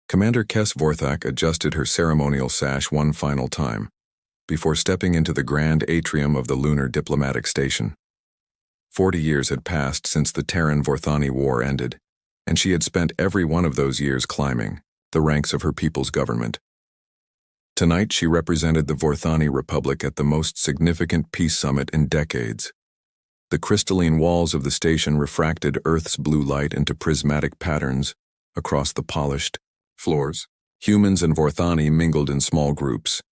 Commander Kes Vorthak adjusted her ceremonial sash one final time, before stepping into the grand atrium of the lunar diplomatic station. 40 years had passed since the Terran-Vorthani War ended, and she had spent every one of those years climbing the ranks of her people's government. Tonight she represented the Vorthani Republic at the most significant peace summit in decades. The crystalline walls of the station refracted Earth's blue light into prismatic patterns across the polished floors. Humans and Vorthani mingled in small groups,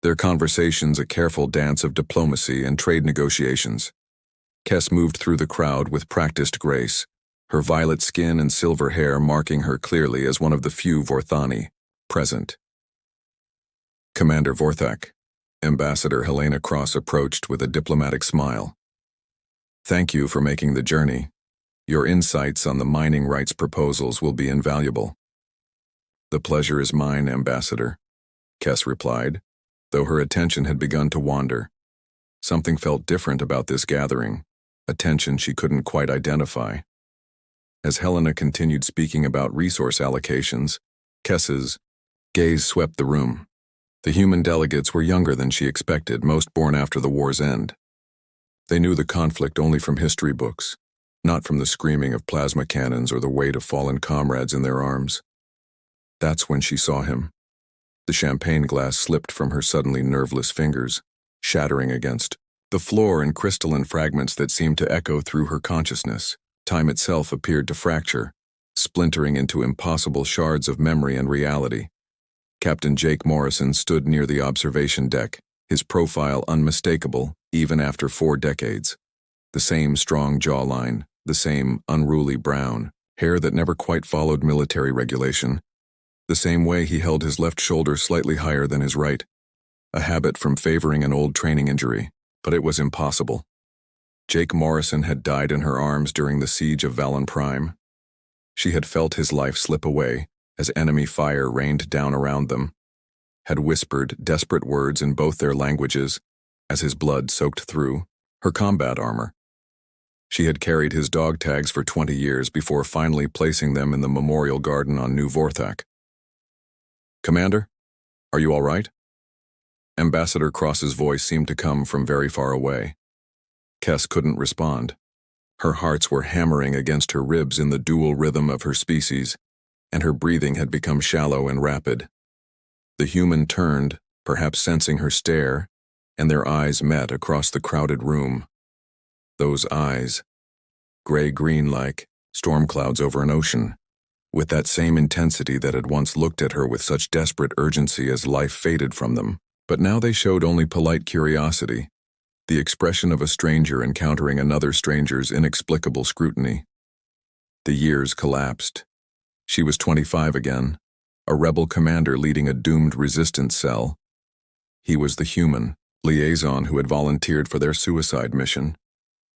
their conversations a careful dance of diplomacy and trade negotiations. Kes moved through the crowd with practiced grace, her violet skin and silver hair marking her clearly as one of the few Vorthani present. Commander Vorthak, Ambassador Helena Cross approached with a diplomatic smile. Thank you for making the journey. Your insights on the mining rights proposals will be invaluable. The pleasure is mine, Ambassador, Kes replied, though her attention had begun to wander. Something felt different about this gathering, a tension she couldn't quite identify. As Helena continued speaking about resource allocations, Kes's gaze swept the room. The human delegates were younger than she expected, most born after the war's end. They knew the conflict only from history books, not from the screaming of plasma cannons or the weight of fallen comrades in their arms. That's when she saw him. The champagne glass slipped from her suddenly nerveless fingers, shattering against the floor in crystalline fragments that seemed to echo through her consciousness. Time itself appeared to fracture, splintering into impossible shards of memory and reality. Captain Jake Morrison stood near the observation deck, his profile unmistakable even after 4 decades. The same strong jawline, the same unruly brown hair that never quite followed military regulation, the same way he held his left shoulder slightly higher than his right, a habit from favoring an old training injury, but it was impossible. Jake Morrison had died in her arms during the siege of Vallon Prime. She had felt his life slip away as enemy fire rained down around them, had whispered desperate words in both their languages as his blood soaked through her combat armor. She had carried his dog tags for 20 years before finally placing them in the memorial garden on New Vorthak. Commander, are you all right? Ambassador Cross's voice seemed to come from very far away. Kes couldn't respond. Her hearts were hammering against her ribs in the dual rhythm of her species, and her breathing had become shallow and rapid. The human turned, perhaps sensing her stare, and their eyes met across the crowded room. Those eyes, gray-green like storm clouds over an ocean, with that same intensity that had once looked at her with such desperate urgency as life faded from them. But now they showed only polite curiosity, the expression of a stranger encountering another stranger's inexplicable scrutiny. The years collapsed. She was 25 again, a rebel commander leading a doomed resistance cell. He was the human liaison who had volunteered for their suicide mission,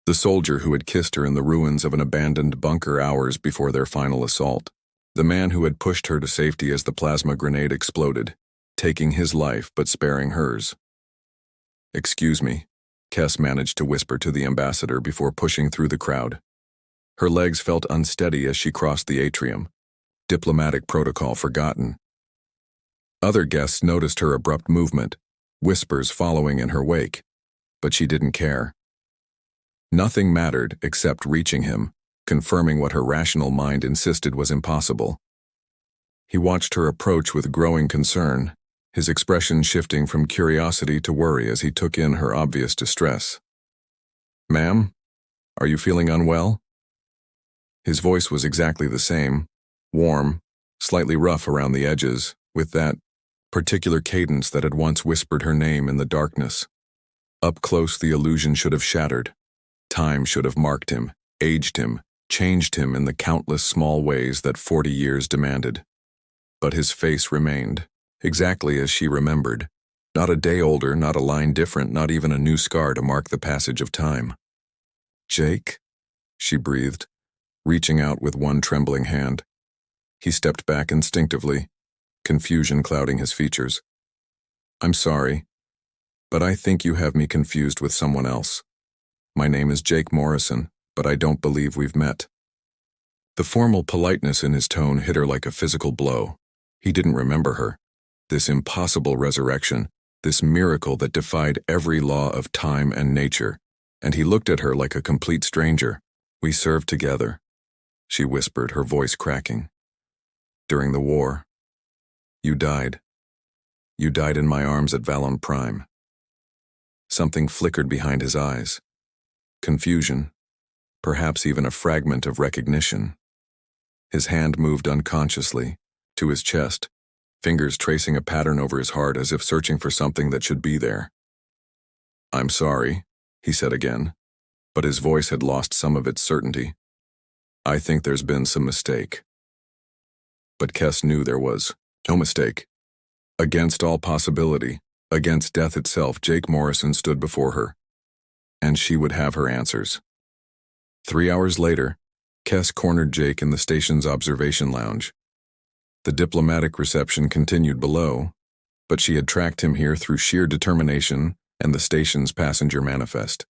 the soldier who had kissed her in the ruins of an abandoned bunker hours before their final assault, the man who had pushed her to safety as the plasma grenade exploded, taking his life but sparing hers. Excuse me, Kes managed to whisper to the ambassador before pushing through the crowd. Her legs felt unsteady as she crossed the atrium, diplomatic protocol forgotten. Other guests noticed her abrupt movement, whispers following in her wake, but she didn't care. Nothing mattered except reaching him, confirming what her rational mind insisted was impossible. He watched her approach with growing concern, his expression shifting from curiosity to worry as he took in her obvious distress. "Ma'am, are you feeling unwell?" His voice was exactly the same, warm, slightly rough around the edges, with that particular cadence that had once whispered her name in the darkness. Up close, the illusion should have shattered. Time should have marked him, aged him, changed him in the countless small ways that 40 years demanded. But his face remained, exactly as she remembered. Not a day older, not a line different, not even a new scar to mark the passage of time. "Jake?" she breathed, reaching out with one trembling hand. He stepped back instinctively, confusion clouding his features. "I'm sorry, but I think you have me confused with someone else. My name is Jake Morrison, but I don't believe we've met." The formal politeness in his tone hit her like a physical blow. He didn't remember her. This impossible resurrection, this miracle that defied every law of time and nature, and he looked at her like a complete stranger. "We served together," she whispered, her voice cracking. "During the war. You died. You died in my arms at Valon Prime." Something flickered behind his eyes. Confusion, perhaps even a fragment of recognition. His hand moved unconsciously to his chest, fingers tracing a pattern over his heart as if searching for something that should be there. "I'm sorry," he said again, but his voice had lost some of its certainty. "I think there's been some mistake." But Kes knew there was no mistake. Against all possibility, against death itself, Jake Morrison stood before her, and she would have her answers. 3 hours later, Kes cornered Jake in the station's observation lounge. The diplomatic reception continued below, but she had tracked him here through sheer determination and the station's passenger manifest.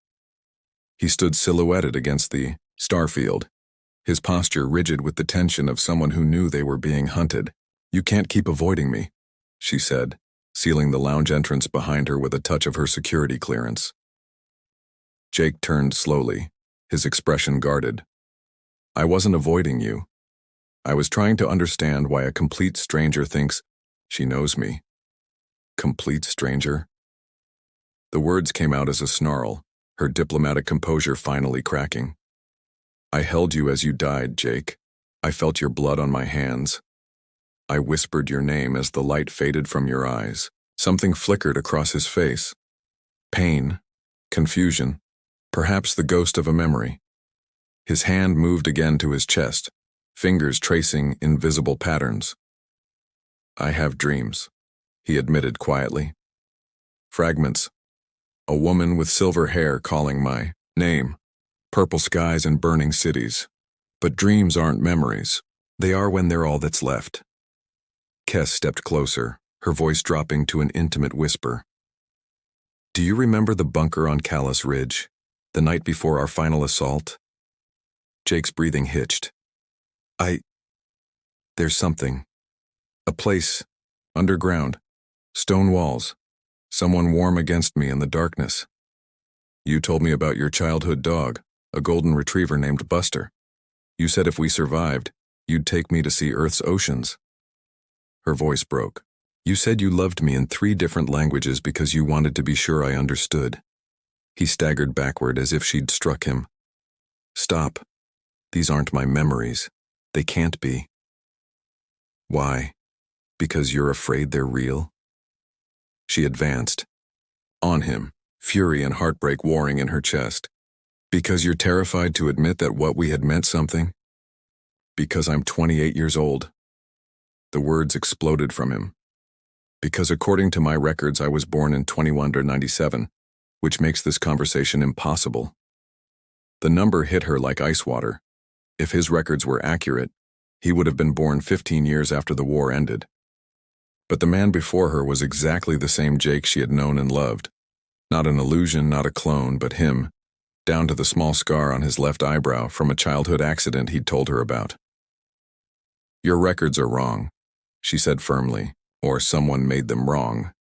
He stood silhouetted against the starfield, his posture rigid with the tension of someone who knew they were being hunted. "You can't keep avoiding me," she said, sealing the lounge entrance behind her with a touch of her security clearance. Jake turned slowly, his expression guarded. "I wasn't avoiding you. I was trying to understand why a complete stranger thinks she knows me." "Complete stranger?" The words came out as a snarl, her diplomatic composure finally cracking. "I held you as you died, Jake. I felt your blood on my hands. I whispered your name as the light faded from your eyes." Something flickered across his face. Pain, confusion, perhaps the ghost of a memory. His hand moved again to his chest, fingers tracing invisible patterns. "I have dreams," he admitted quietly. "Fragments. A woman with silver hair calling my name, purple skies and burning cities. But dreams aren't memories. They are when they're all that's left." Kes stepped closer, her voice dropping to an intimate whisper. "Do you remember the bunker on Callus Ridge, the night before our final assault?" Jake's breathing hitched. There's something. A place, underground, stone walls, someone warm against me in the darkness. You told me about your childhood dog, a golden retriever named Buster. You said if we survived, you'd take me to see Earth's oceans." Her voice broke. "You said you loved me in 3 different languages because you wanted to be sure I understood." He staggered backward as if she'd struck him. "Stop. These aren't my memories. They can't be." "Why? Because you're afraid they're real?" She advanced. On him, fury and heartbreak warring in her chest. "Because you're terrified to admit that what we had meant something?" "Because I'm 28 years old." The words exploded from him. "Because according to my records I was born in 2197, which makes this conversation impossible." The number hit her like ice water. If his records were accurate, he would have been born 15 years after the war ended. But the man before her was exactly the same Jake she had known and loved. Not an illusion, not a clone, but him, down to the small scar on his left eyebrow from a childhood accident he'd told her about. "Your records are wrong," she said firmly, "or someone made them wrong."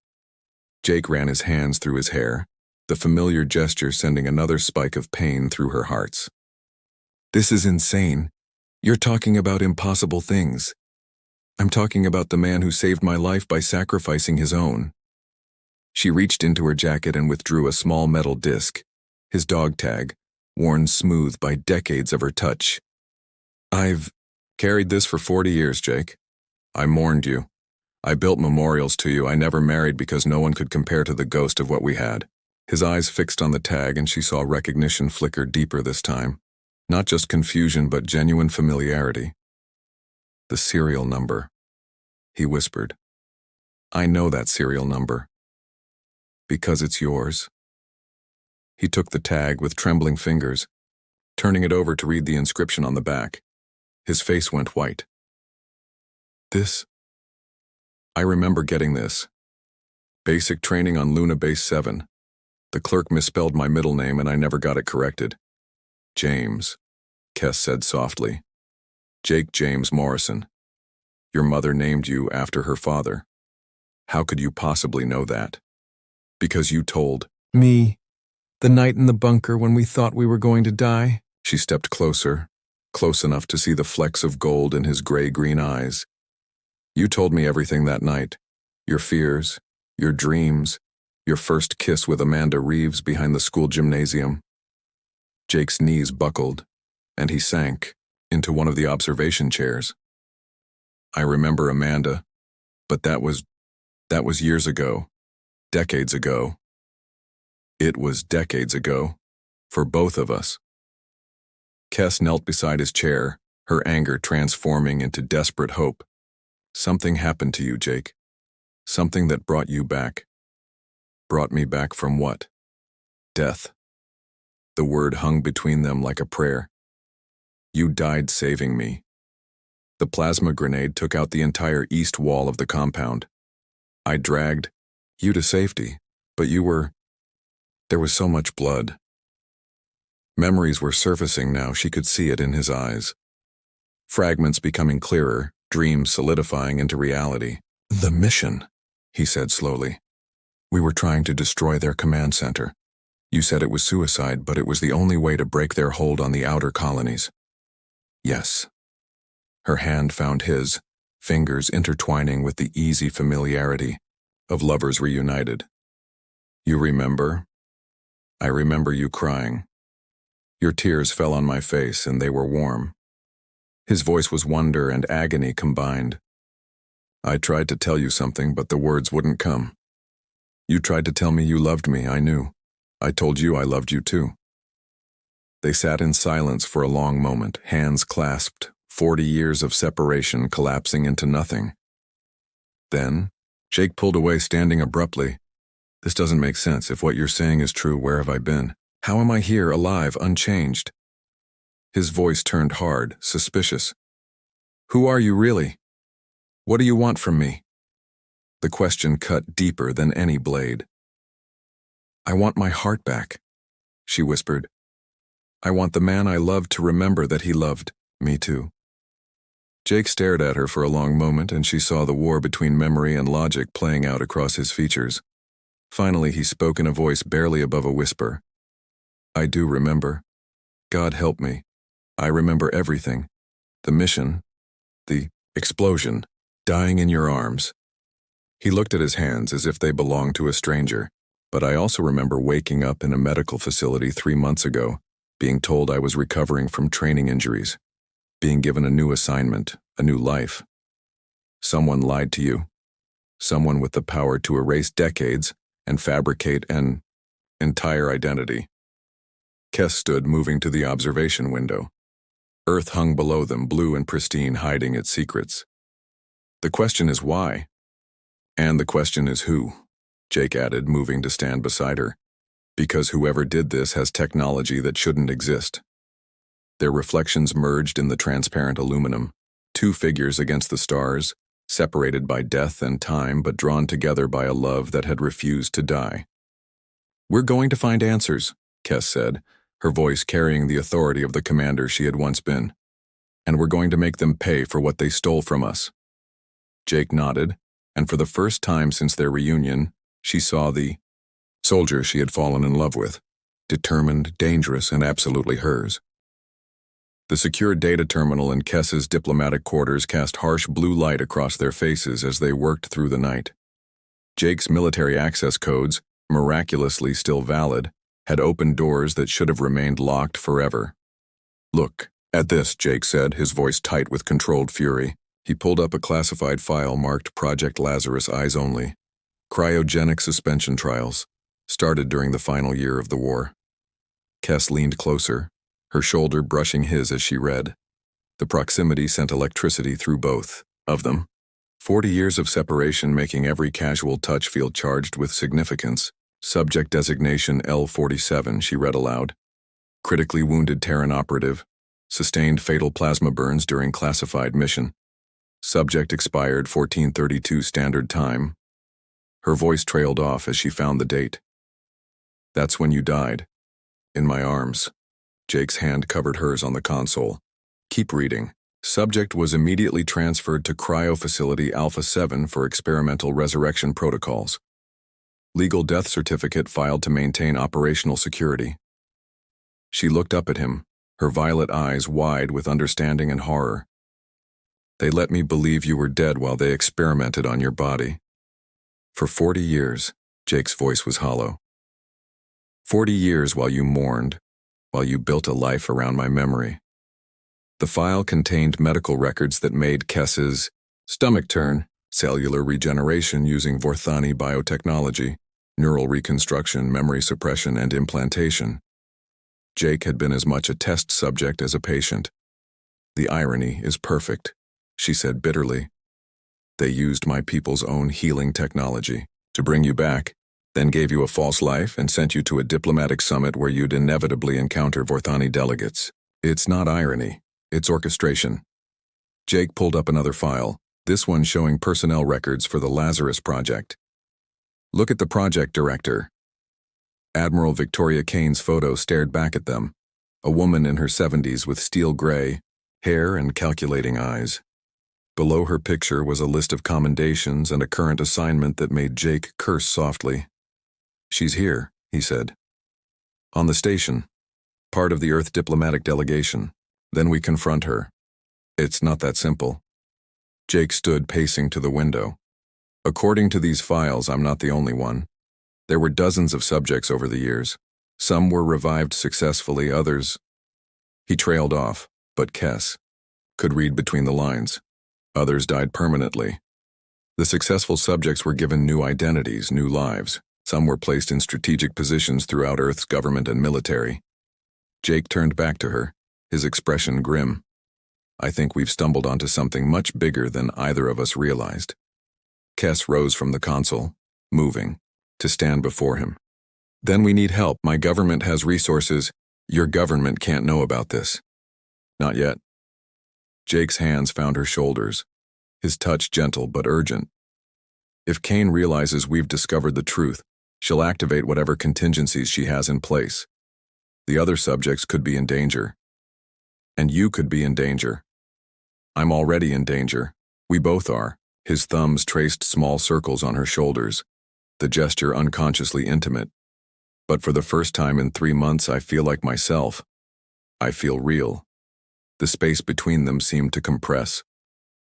Jake ran his hands through his hair, the familiar gesture sending another spike of pain through her hearts. "This is insane. You're talking about impossible things. I'm talking about the man who saved my life by sacrificing his own." She reached into her jacket and withdrew a small metal disc, his dog tag, worn smooth by decades of her touch. "I've carried this for 40 years, Jake. I mourned you. I built memorials to you. I never married because no one could compare to the ghost of what we had." His eyes fixed on the tag and she saw recognition flicker deeper this time. Not just confusion, but genuine familiarity. "The serial number," he whispered. "I know that serial number." "Because it's yours." He took the tag with trembling fingers, turning it over to read the inscription on the back. His face went white. "This? I remember getting this. Basic training on Luna Base 7. The clerk misspelled my middle name and I never got it corrected. James," Kes said softly. "Jake James Morrison." Your mother named you after her father. How could you possibly know that? Because you told Me, the night in the bunker when we thought we were going to die. She stepped closer, close enough to see the flecks of gold in his gray-green eyes. You told me everything that night. Your fears, your dreams, your first kiss with Amanda Reeves behind the school gymnasium. Jake's knees buckled, and he sank into one of the observation chairs. I remember Amanda, but that was years ago, decades ago. It was decades ago, for both of us. Kes knelt beside his chair, her anger transforming into desperate hope. Something happened to you, Jake. Something that brought you back. Brought me back from what? Death. The word hung between them like a prayer. You died saving me. The plasma grenade took out the entire east wall of the compound. I dragged you to safety, but there was so much blood. Memories were surfacing now, she could see it in his eyes. Fragments becoming clearer, dreams solidifying into reality. The mission, he said slowly. We were trying to destroy their command center. You said it was suicide, but it was the only way to break their hold on the outer colonies. Yes. Her hand found his, fingers intertwining with the easy familiarity of lovers reunited. You remember? I remember you crying. Your tears fell on my face, and they were warm. His voice was wonder and agony combined. I tried to tell you something, but the words wouldn't come. You tried to tell me you loved me, I knew. I told you I loved you too. They sat in silence for a long moment, hands clasped, 40 years of separation collapsing into nothing. Then, Jake pulled away, standing abruptly. This doesn't make sense. If what you're saying is true, where have I been? How am I here, alive, unchanged? His voice turned hard, suspicious. Who are you really? What do you want from me? The question cut deeper than any blade. I want my heart back, she whispered. I want the man I loved to remember that he loved me too. Jake stared at her for a long moment, and she saw the war between memory and logic playing out across his features. Finally, he spoke in a voice barely above a whisper. I do remember. God help me. I remember everything. The mission, the explosion, dying in your arms. He looked at his hands as if they belonged to a stranger, but I also remember waking up in a medical facility 3 months ago, being told I was recovering from training injuries, being given a new assignment, a new life. Someone lied to you. Someone with the power to erase decades and fabricate an entire identity. Kes stood, moving to the observation window. Earth hung below them, blue and pristine, hiding its secrets. The question is why? And the question is who? Jake added, moving to stand beside her. Because whoever did this has technology that shouldn't exist. Their reflections merged in the transparent aluminum, 2 figures against the stars, separated by death and time but drawn together by a love that had refused to die. We're going to find answers, Kes said, her voice carrying the authority of the commander she had once been. And we're going to make them pay for what they stole from us. Jake nodded, and for the first time since their reunion, she saw the soldier she had fallen in love with, determined, dangerous, and absolutely hers. The secure data terminal in Kes's diplomatic quarters cast harsh blue light across their faces as they worked through the night. Jake's military access codes, miraculously still valid, had opened doors that should have remained locked forever. Look at this, Jake said, his voice tight with controlled fury. He pulled up a classified file marked Project Lazarus Eyes Only. Cryogenic suspension trials, started during the final year of the war. Kes leaned closer, her shoulder brushing his as she read. The proximity sent electricity through both of them. 40 years of separation making every casual touch feel charged with significance. Subject designation L-47, she read aloud. Critically wounded Terran operative. Sustained fatal plasma burns during classified mission. Subject expired 1432 standard time. Her voice trailed off as she found the date. That's when you died. In my arms. Jake's hand covered hers on the console. Keep reading. Subject was immediately transferred to Cryo Facility Alpha 7 for experimental resurrection protocols. Legal death certificate filed to maintain operational security. She looked up at him, her violet eyes wide with understanding and horror. They let me believe you were dead while they experimented on your body. For 40 years, Jake's voice was hollow. 40 years while you mourned, while you built a life around my memory. The file contained medical records that made Kess's stomach turn, cellular regeneration using Vorthani biotechnology, neural reconstruction, memory suppression, and implantation. Jake had been as much a test subject as a patient. The irony is perfect, she said bitterly. They used my people's own healing technology to bring you back, then gave you a false life and sent you to a diplomatic summit where you'd inevitably encounter Vorthani delegates. It's not irony. It's orchestration. Jake pulled up another file, this one showing personnel records for the Lazarus project. Look at the project director. Admiral Victoria Cain's photo stared back at them, a woman in her 70s with steel gray hair and calculating eyes. Below her picture was a list of commendations and a current assignment that made Jake curse softly. She's here, he said. On the station, part of the Earth diplomatic delegation. Then we confront her. It's not that simple. Jake stood pacing to the window. According to these files, I'm not the only one. There were dozens of subjects over the years. Some were revived successfully, others... He trailed off, but Kess could read between the lines. Others died permanently. The successful subjects were given new identities, new lives. Some were placed in strategic positions throughout Earth's government and military. Jake turned back to her, his expression grim. I think we've stumbled onto something much bigger than either of us realized. Kess rose from the console, moving, to stand before him. Then we need help. My government has resources. Your government can't know about this. Not yet. Jake's hands found her shoulders, his touch gentle but urgent. If Cain realizes we've discovered the truth, she'll activate whatever contingencies she has in place. The other subjects could be in danger. And you could be in danger. I'm already in danger. We both are. His thumbs traced small circles on her shoulders, the gesture unconsciously intimate. But for the first time in 3 months, I feel like myself. I feel real. The space between them seemed to compress.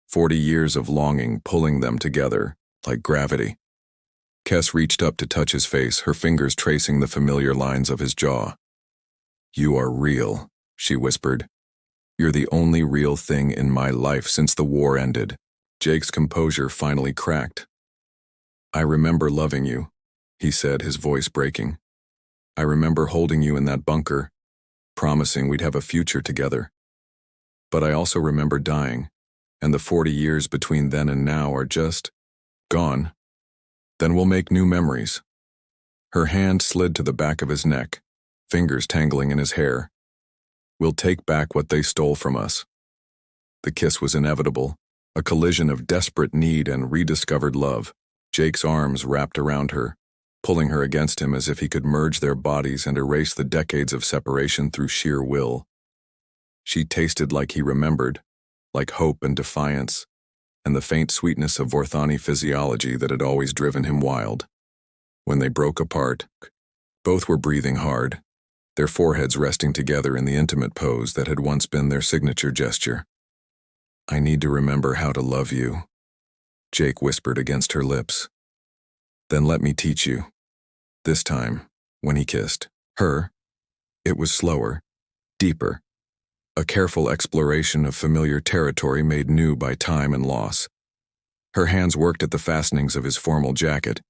40 years of longing pulling them together, like gravity. Kess reached up to touch his face, her fingers tracing the familiar lines of his jaw. You are real, she whispered. You're the only real thing in my life since the war ended. Jake's composure finally cracked. I remember loving you, he said, his voice breaking. I remember holding you in that bunker, promising we'd have a future together. But I also remember dying, and the 40 years between then and now are just gone. Then we'll make new memories. Her hand slid to the back of his neck, fingers tangling in his hair. We'll take back what they stole from us. The kiss was inevitable, a collision of desperate need and rediscovered love. Jake's arms wrapped around her, pulling her against him as if he could merge their bodies and erase the decades of separation through sheer will. She tasted like he remembered, like hope and defiance, and the faint sweetness of Vorthani physiology that had always driven him wild. When they broke apart, both were breathing hard, their foreheads resting together in the intimate pose that had once been their signature gesture. I need to remember how to love you, Jake whispered against her lips. Then let me teach you. This time, when he kissed her, it was slower, deeper, a careful exploration of familiar territory made new by time and loss. Her hands worked at the fastenings of his formal jacket,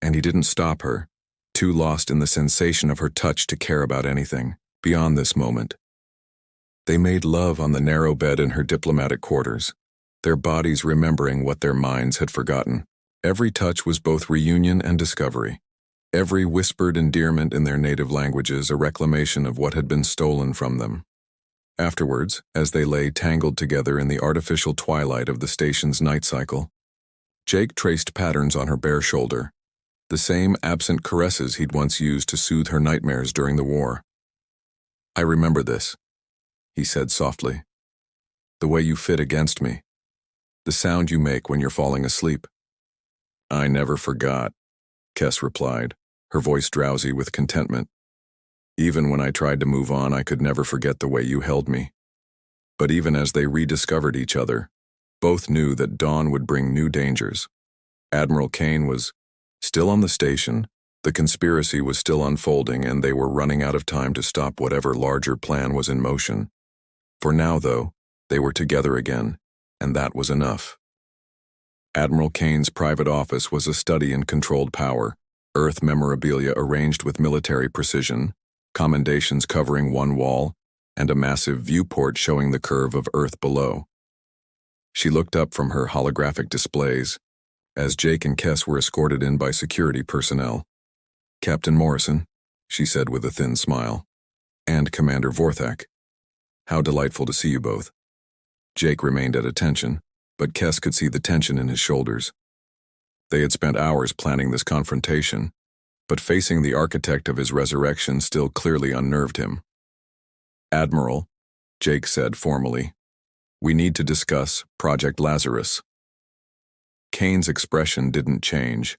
and he didn't stop her, too lost in the sensation of her touch to care about anything beyond this moment. They made love on the narrow bed in her diplomatic quarters, their bodies remembering what their minds had forgotten. Every touch was both reunion and discovery. Every whispered endearment in their native languages a reclamation of what had been stolen from them. Afterwards, as they lay tangled together in the artificial twilight of the station's night cycle, Jake traced patterns on her bare shoulder, the same absent caresses he'd once used to soothe her nightmares during the war. I remember this, he said softly. The way you fit against me. The sound you make when you're falling asleep. I never forgot, Kes replied, her voice drowsy with contentment. Even when I tried to move on, I could never forget the way you held me. But even as they rediscovered each other, both knew that dawn would bring new dangers. Admiral Cain was still on the station, the conspiracy was still unfolding, and they were running out of time to stop whatever larger plan was in motion. For now, though, they were together again, and that was enough. Admiral Cain's private office was a study in controlled power, Earth memorabilia arranged with military precision, commendations covering one wall, and a massive viewport showing the curve of Earth below. She looked up from her holographic displays as Jake and Kes were escorted in by security personnel. Captain Morrison, she said with a thin smile, and Commander Vorthak. How delightful to see you both. Jake remained at attention, but Kes could see the tension in his shoulders. They had spent hours planning this confrontation, but facing the architect of his resurrection still clearly unnerved him. Admiral, Jake said formally, we need to discuss Project Lazarus. Cain's expression didn't change,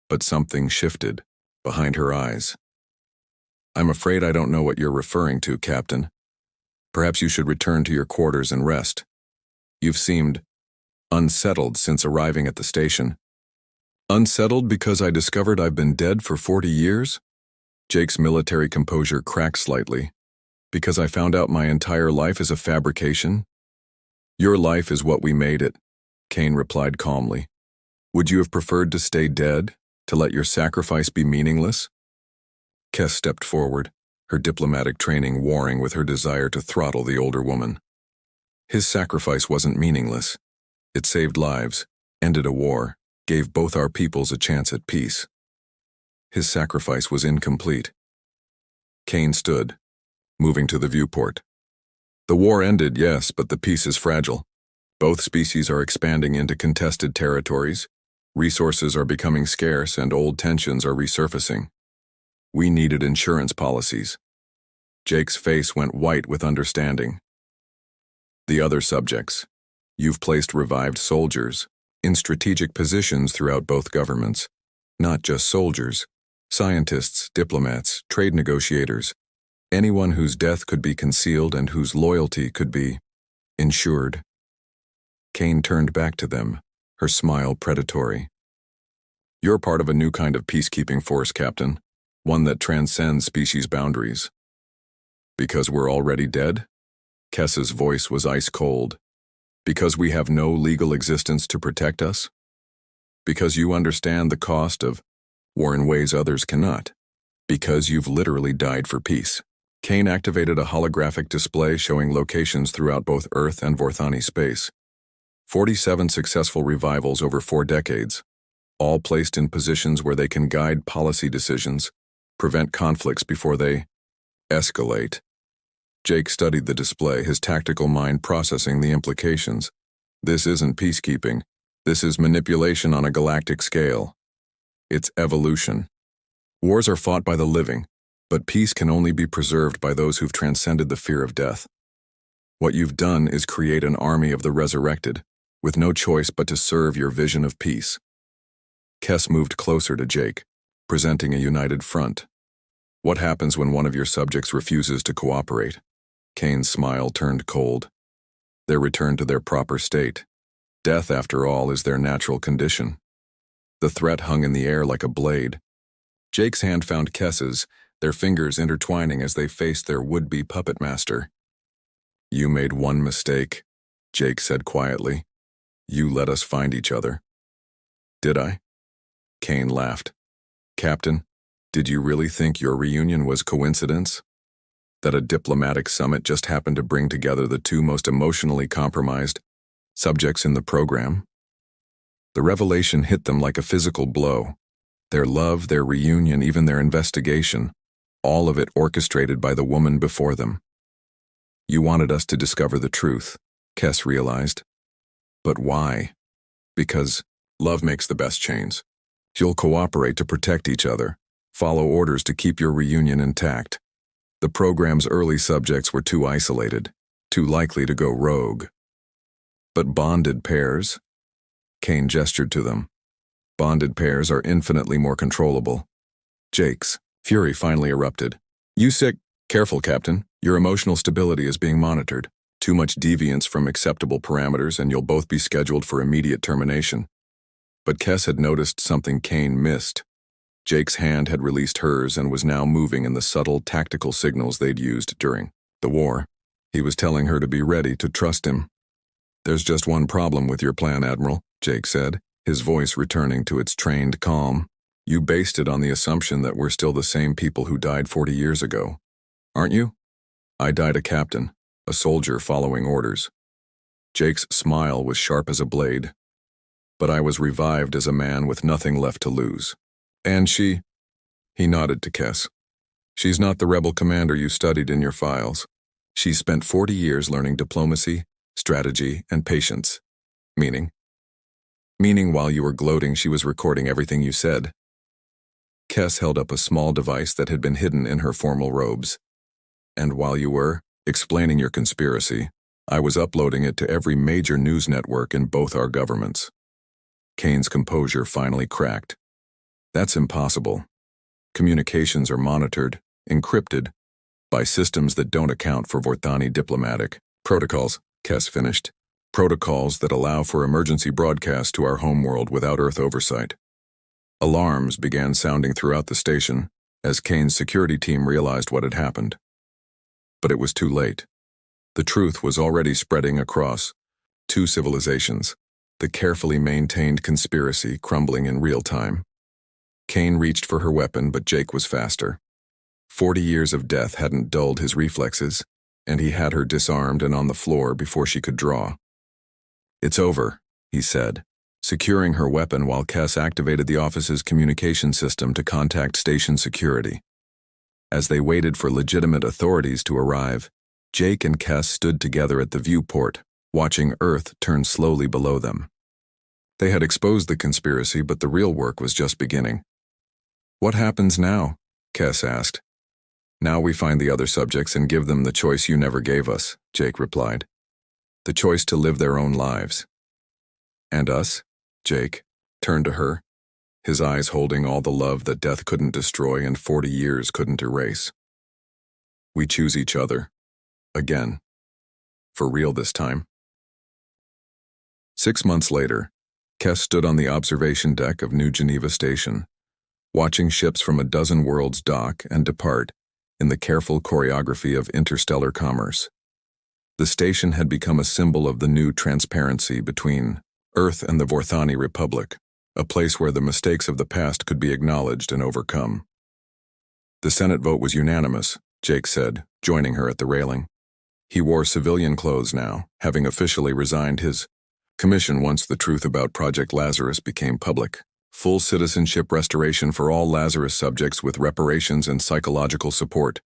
but something shifted behind her eyes. I'm afraid I don't know what you're referring to, Captain. Perhaps you should return to your quarters and rest. You've seemed unsettled since arriving at the station. Unsettled because I discovered I've been dead for 40 years? Jake's military composure cracked slightly. Because I found out my entire life is a fabrication? Your life is what we made it, Cain replied calmly. Would you have preferred to stay dead, to let your sacrifice be meaningless? Kes stepped forward, her diplomatic training warring with her desire to throttle the older woman. His sacrifice wasn't meaningless. It saved lives, ended a war, gave both our peoples a chance at peace. His sacrifice was incomplete. Cain stood, moving to the viewport. The war ended, yes, but the peace is fragile. Both species are expanding into contested territories. Resources are becoming scarce and old tensions are resurfacing. We needed insurance policies. Jake's face went white with understanding. The other subjects. You've placed revived soldiers in strategic positions throughout both governments. Not just soldiers, scientists, diplomats, trade negotiators, anyone whose death could be concealed and whose loyalty could be insured. Cain turned back to them, her smile predatory. You're part of a new kind of peacekeeping force, Captain, one that transcends species boundaries. Because we're already dead? Kes's voice was ice cold. Because we have no legal existence to protect us? Because you understand the cost of war in ways others cannot? Because you've literally died for peace. Cain activated a holographic display showing locations throughout both Earth and Vorthani space. 47 successful revivals over 4 decades, all placed in positions where they can guide policy decisions, prevent conflicts before they escalate. Jake studied the display, his tactical mind processing the implications. This isn't peacekeeping. This is manipulation on a galactic scale. It's evolution. Wars are fought by the living, but peace can only be preserved by those who've transcended the fear of death. What you've done is create an army of the resurrected, with no choice but to serve your vision of peace. Kes moved closer to Jake, presenting a united front. What happens when one of your subjects refuses to cooperate? Cain's smile turned cold. They're returned to their proper state. Death, after all, is their natural condition. The threat hung in the air like a blade. Jake's hand found Kes's, their fingers intertwining as they faced their would-be puppet master. You made one mistake, Jake said quietly. You let us find each other. Did I? Cain laughed. Captain, did you really think your reunion was coincidence? That a diplomatic summit just happened to bring together the two most emotionally compromised subjects in the program? The revelation hit them like a physical blow. Their love, their reunion, even their investigation, all of it orchestrated by the woman before them. You wanted us to discover the truth, Kes realized. But why? Because love makes the best chains. You'll cooperate to protect each other, follow orders to keep your reunion intact. The program's early subjects were too isolated, too likely to go rogue. But bonded pairs? Cain gestured to them. Bonded pairs are infinitely more controllable. Jake's fury finally erupted. You sick? Careful, Captain. Your emotional stability is being monitored. Too much deviance from acceptable parameters and you'll both be scheduled for immediate termination. But Kes had noticed something Cain missed. Jake's hand had released hers and was now moving in the subtle tactical signals they'd used during the war. He was telling her to be ready to trust him. There's just one problem with your plan, Admiral, Jake said, his voice returning to its trained calm. You based it on the assumption that we're still the same people who died 40 years ago. Aren't you? I died a captain, a soldier following orders. Jake's smile was sharp as a blade. But I was revived as a man with nothing left to lose. And she? He nodded to Kes. She's not the rebel commander you studied in your files. She's spent 40 years learning diplomacy, strategy, and patience. Meaning? Meaning while you were gloating she was recording everything you said. Kes held up a small device that had been hidden in her formal robes. And while you were explaining your conspiracy, I was uploading it to every major news network in both our governments. Cain's composure finally cracked. That's impossible. Communications are monitored, encrypted, by systems that don't account for Vorthani diplomatic protocols, Kes finished. Protocols that allow for emergency broadcast to our homeworld without Earth oversight. Alarms began sounding throughout the station as Cain's security team realized what had happened. But it was too late. The truth was already spreading across two civilizations, the carefully maintained conspiracy crumbling in real time. Cain reached for her weapon, but Jake was faster. 40 years of death hadn't dulled his reflexes, and he had her disarmed and on the floor before she could draw. It's over, he said, securing her weapon while Kes activated the office's communication system to contact station security. As they waited for legitimate authorities to arrive, Jake and Kes stood together at the viewport, watching Earth turn slowly below them. They had exposed the conspiracy, but the real work was just beginning. What happens now? Kes asked. Now we find the other subjects and give them the choice you never gave us, Jake replied. The choice to live their own lives. And us? Jake turned to her, his eyes holding all the love that death couldn't destroy and 40 years couldn't erase. We choose each other. Again. For real this time. 6 months later, Kes stood on the observation deck of New Geneva Station, watching ships from a dozen worlds dock and depart in the careful choreography of interstellar commerce. The station had become a symbol of the new transparency between Earth and the Vorthani Republic, a place where the mistakes of the past could be acknowledged and overcome. The Senate vote was unanimous, Jake said, joining her at the railing. He wore civilian clothes now, having officially resigned his commission once the truth about Project Lazarus became public. Full citizenship restoration for all Lazarus subjects with reparations and psychological support.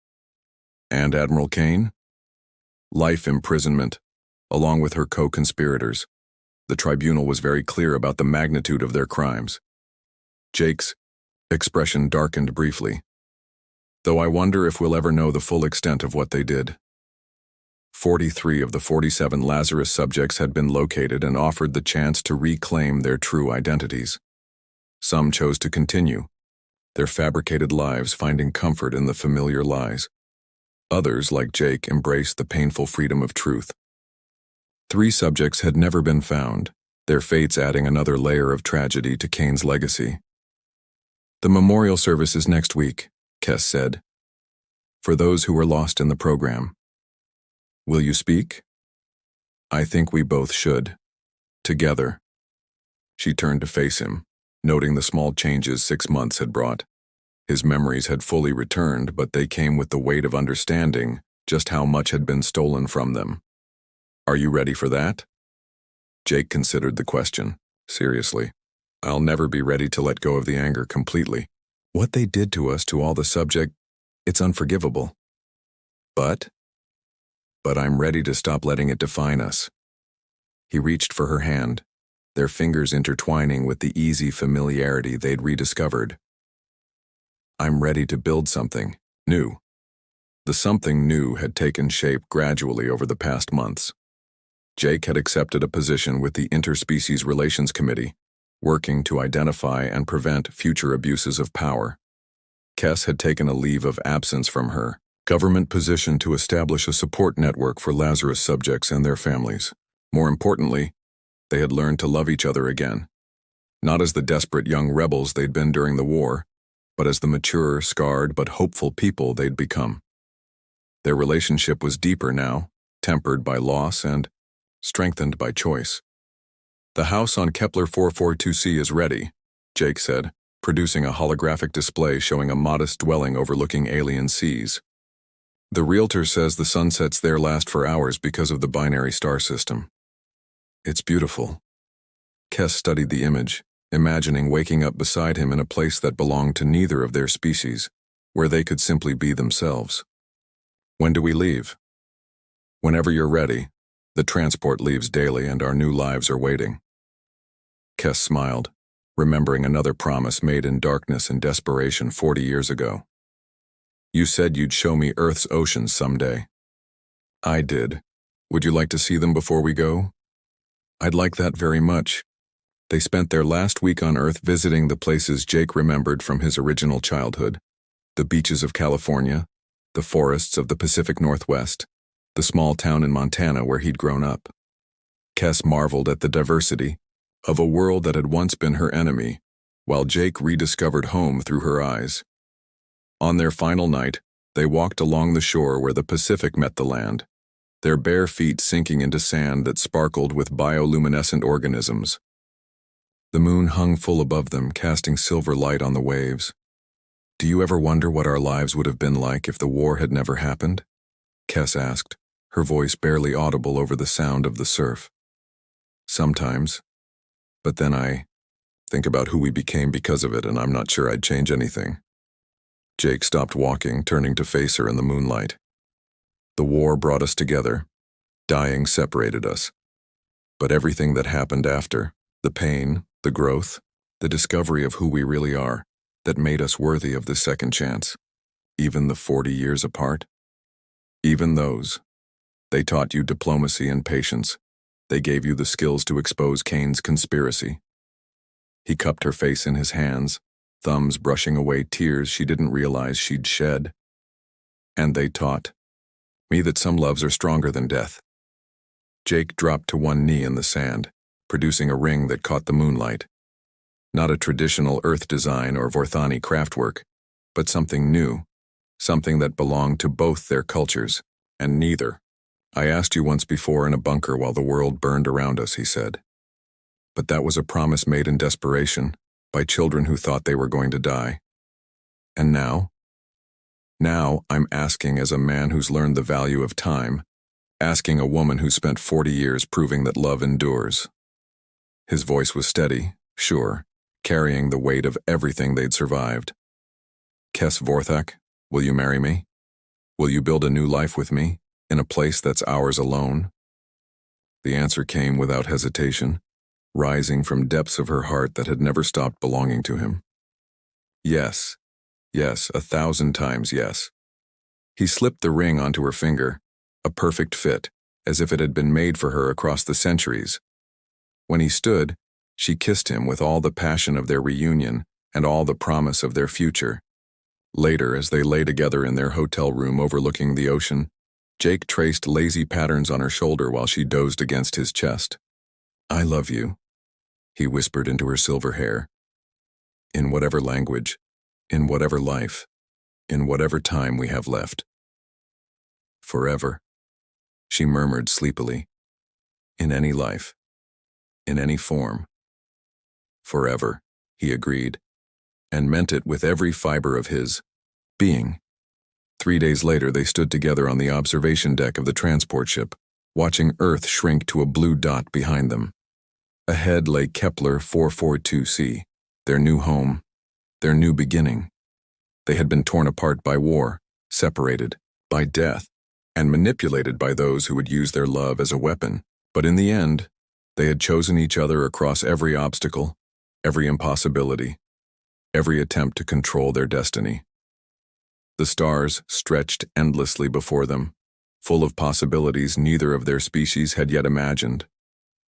And Admiral Cain? Life imprisonment, along with her co-conspirators. The tribunal was very clear about the magnitude of their crimes. Jake's expression darkened briefly. Though I wonder if we'll ever know the full extent of what they did. 43 of the 47 Lazarus subjects had been located and offered the chance to reclaim their true identities. Some chose to continue, their fabricated lives finding comfort in the familiar lies. Others, like Jake, embraced the painful freedom of truth. 3 subjects had never been found, their fates adding another layer of tragedy to Cain's legacy. The memorial service is next week, Kes said, for those who were lost in the program. Will you speak? I think we both should. Together. She turned to face him, noting the small changes 6 months had brought. His memories had fully returned, but they came with the weight of understanding just how much had been stolen from them. Are you ready for that? Jake considered the question. Seriously. I'll never be ready to let go of the anger completely. What they did to us, to all the subject, it's unforgivable. But I'm ready to stop letting it define us. He reached for her hand, their fingers intertwining with the easy familiarity they'd rediscovered. I'm ready to build something new. The something new had taken shape gradually over the past months. Jake had accepted a position with the Interspecies Relations Committee, working to identify and prevent future abuses of power. Kes had taken a leave of absence from her government position to establish a support network for Lazarus subjects and their families. More importantly, they had learned to love each other again, not as the desperate young rebels they'd been during the war, but as the mature, scarred, but hopeful people they'd become. Their relationship was deeper now, tempered by loss and strengthened by choice. "The house on Kepler 442c is ready," Jake said, producing a holographic display showing a modest dwelling overlooking alien seas. "The realtor says the sunsets there last for hours because of the binary star system." "It's beautiful." Kes studied the image, imagining waking up beside him in a place that belonged to neither of their species, where they could simply be themselves. "When do we leave?" "Whenever you're ready. The transport leaves daily and our new lives are waiting." Kes smiled, remembering another promise made in darkness and desperation 40 years ago. "You said you'd show me Earth's oceans someday." "I did. Would you like to see them before we go?" "I'd like that very much." They spent their last week on Earth visiting the places Jake remembered from his original childhood: the beaches of California, the forests of the Pacific Northwest, the small town in Montana where he'd grown up. Kes marveled at the diversity of a world that had once been her enemy, while Jake rediscovered home through her eyes. On their final night, they walked along the shore where the Pacific met the land, their bare feet sinking into sand that sparkled with bioluminescent organisms. The moon hung full above them, casting silver light on the waves. "Do you ever wonder what our lives would have been like if the war had never happened?" Kes asked, her voice barely audible over the sound of the surf. "Sometimes. But then I think about who we became because of it, and I'm not sure I'd change anything." Jake stopped walking, turning to face her in the moonlight. "The war brought us together. Dying separated us. But everything that happened after, the pain, the growth, the discovery of who we really are, that made us worthy of this second chance, even the 40 years apart, even those, they taught you diplomacy and patience. They gave you the skills to expose Cain's conspiracy." He cupped her face in his hands, thumbs brushing away tears she didn't realize she'd shed. "And they taught me that some loves are stronger than death." Jake dropped to one knee in the sand, producing a ring that caught the moonlight. Not a traditional Earth design or Vorthani craftwork, but something new, something that belonged to both their cultures, and neither. "I asked you once before in a bunker while the world burned around us," he said. "But that was a promise made in desperation, by children who thought they were going to die. And now? Now I'm asking as a man who's learned the value of time, asking a woman who spent 40 years proving that love endures." His voice was steady, sure, carrying the weight of everything they'd survived. "Kes Vorthak, will you marry me? Will you build a new life with me, in a place that's ours alone?" The answer came without hesitation, rising from depths of her heart that had never stopped belonging to him. "Yes. Yes, 1,000 times yes." He slipped the ring onto her finger, a perfect fit, as if it had been made for her across the centuries. When he stood, she kissed him with all the passion of their reunion and all the promise of their future. Later, as they lay together in their hotel room overlooking the ocean, Jake traced lazy patterns on her shoulder while she dozed against his chest. "I love you," he whispered into her silver hair. "In whatever language, in whatever life, in whatever time we have left." "Forever," she murmured sleepily. "In any life, in any form." "Forever," he agreed, and meant it with every fiber of his being. 3 days later, they stood together on the observation deck of the transport ship, watching Earth shrink to a blue dot behind them. Ahead lay Kepler 442c, their new home, their new beginning. They had been torn apart by war, separated by death, and manipulated by those who would use their love as a weapon. But in the end, they had chosen each other across every obstacle, every impossibility, every attempt to control their destiny. The stars stretched endlessly before them, full of possibilities neither of their species had yet imagined.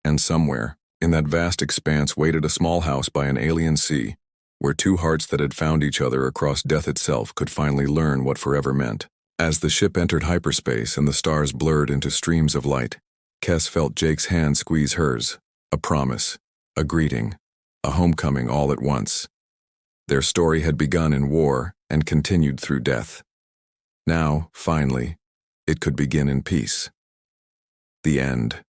And somewhere, in that vast expanse waited a small house by an alien sea, where two hearts that had found each other across death itself could finally learn what forever meant. As the ship entered hyperspace and the stars blurred into streams of light, Kes felt Jake's hand squeeze hers, a promise, a greeting, a homecoming all at once. Their story had begun in war and continued through death. Now, finally, it could begin in peace. The end.